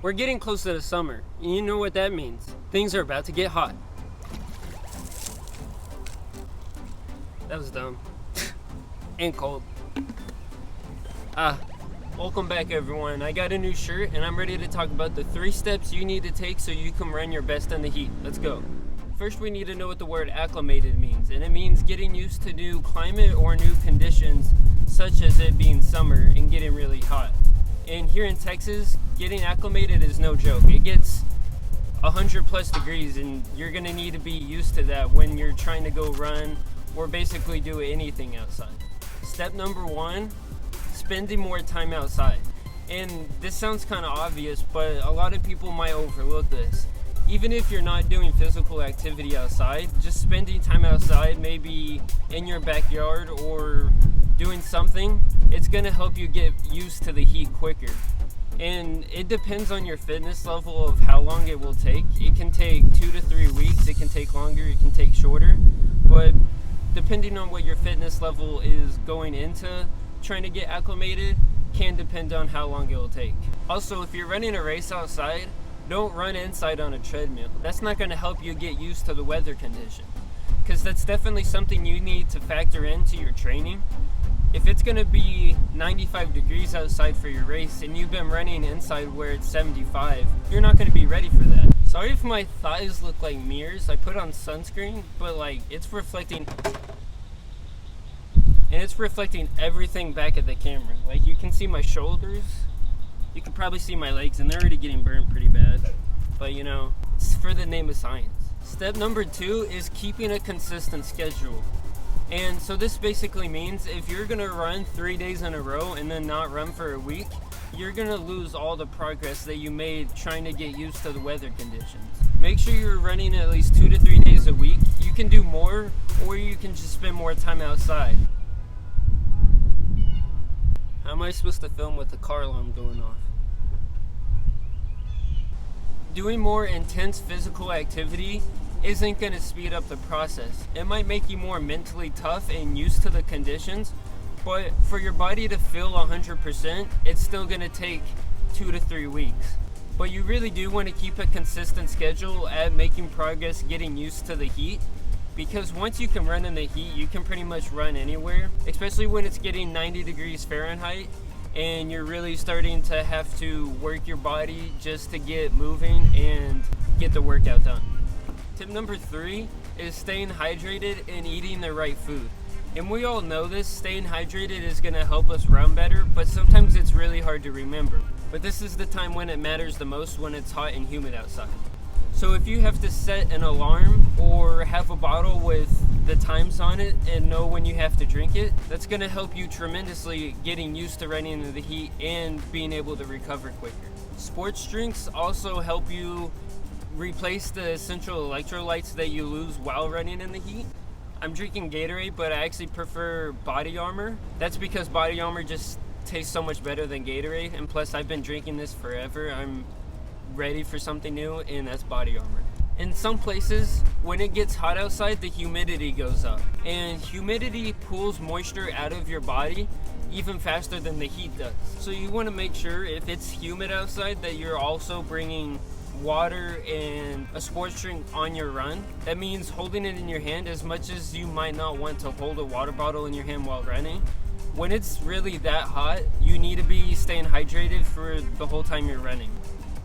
We're getting close to the summer, and you know what that means. Things are about to get hot. That was dumb. And cold. Welcome back everyone. I got a new shirt and I'm ready to talk about the 3 steps you need to take so you can run your best in the heat. Let's go. First, we need to know what the word acclimated means, and it means getting used to new climate or new conditions, such as it being summer and getting really hot. And here in Texas, getting acclimated is no joke. It gets 100 plus degrees and you're gonna need to be used to that when you're trying to go run or basically do anything outside. Step number 1, spending more time outside. And this sounds kind of obvious, but a lot of people might overlook this. Even if you're not doing physical activity outside, just spending time outside, maybe in your backyard or doing something, it's gonna help you get used to the heat quicker. And it depends on your fitness level of how long it will take. It can take 2 to 3 weeks, it can take longer, it can take shorter, but depending on what your fitness level is going into trying to get acclimated can depend on how long it will take. Also, if you're running a race outside, don't run inside on a treadmill. That's not going to help you get used to the weather condition, because that's definitely something you need to factor into your training. If it's going to be 95 degrees outside for your race and you've been running inside where it's 75, you're not going to be ready for that. Sorry if my thighs look like mirrors. I put on sunscreen, but like it's reflecting everything back at the camera. Like you can see my shoulders, you can probably see my legs, and they're already getting burned pretty bad, but you know, it's for the name of science. Step number 2 is keeping a consistent schedule. And so this basically means if you're gonna run 3 days in a row and then not run for a week, you're gonna lose all the progress that you made trying to get used to the weather conditions. Make sure you're running at least 2 to 3 days a week. You can do more, or you can just spend more time outside. How am I supposed to film with the car alarm going off? Doing more intense physical activity isn't going to speed up the process. It might make you more mentally tough and used to the conditions, but for your body to feel 100%, it's still going to take 2 to 3 weeks. But you really do want to keep a consistent schedule at making progress getting used to the heat, because once you can run in the heat, you can pretty much run anywhere, especially when it's getting 90 degrees Fahrenheit and you're really starting to have to work your body just to get moving and get the workout done. Tip number 3 is staying hydrated and eating the right food. And we all know this, staying hydrated is going to help us run better, but sometimes it's really hard to remember. But this is the time when it matters the most, when it's hot and humid outside. So if you have to set an alarm or have a bottle with the times on it and know when you have to drink it, that's going to help you tremendously getting used to running in the heat and being able to recover quicker. Sports drinks also help you replace the essential electrolytes that you lose while running in the heat. I'm drinking Gatorade, but I actually prefer Body Armor. That's because Body Armor just tastes so much better than Gatorade, and plus I've been drinking this forever. I'm ready for something new, and that's Body Armor. In some places, when it gets hot outside, the humidity goes up, and humidity pulls moisture out of your body even faster than the heat does. So you want to make sure if it's humid outside that you're also bringing water and a sports drink on your run. That means holding it in your hand, as much as you might not want to hold a water bottle in your hand while running. When it's really that hot, you need to be staying hydrated for the whole time you're running.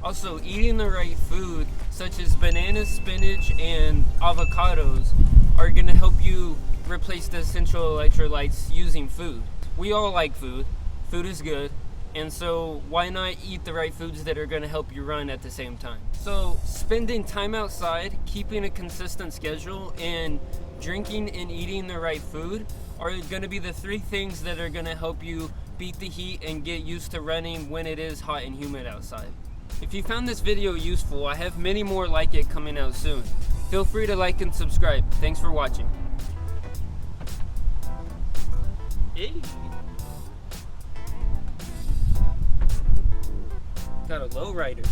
Also, eating the right food, such as bananas, spinach, and avocados, are going to help you replace the essential electrolytes using food. We all like food. Food is good. And so why not eat the right foods that are going to help you run at the same time? So spending time outside, keeping a consistent schedule, and drinking and eating the right food are going to be the 3 things that are going to help you beat the heat and get used to running when it is hot and humid outside. If you found this video useful, I have many more like it coming out soon. Feel free to like and subscribe. Thanks for watching. Hey. Got a lowrider.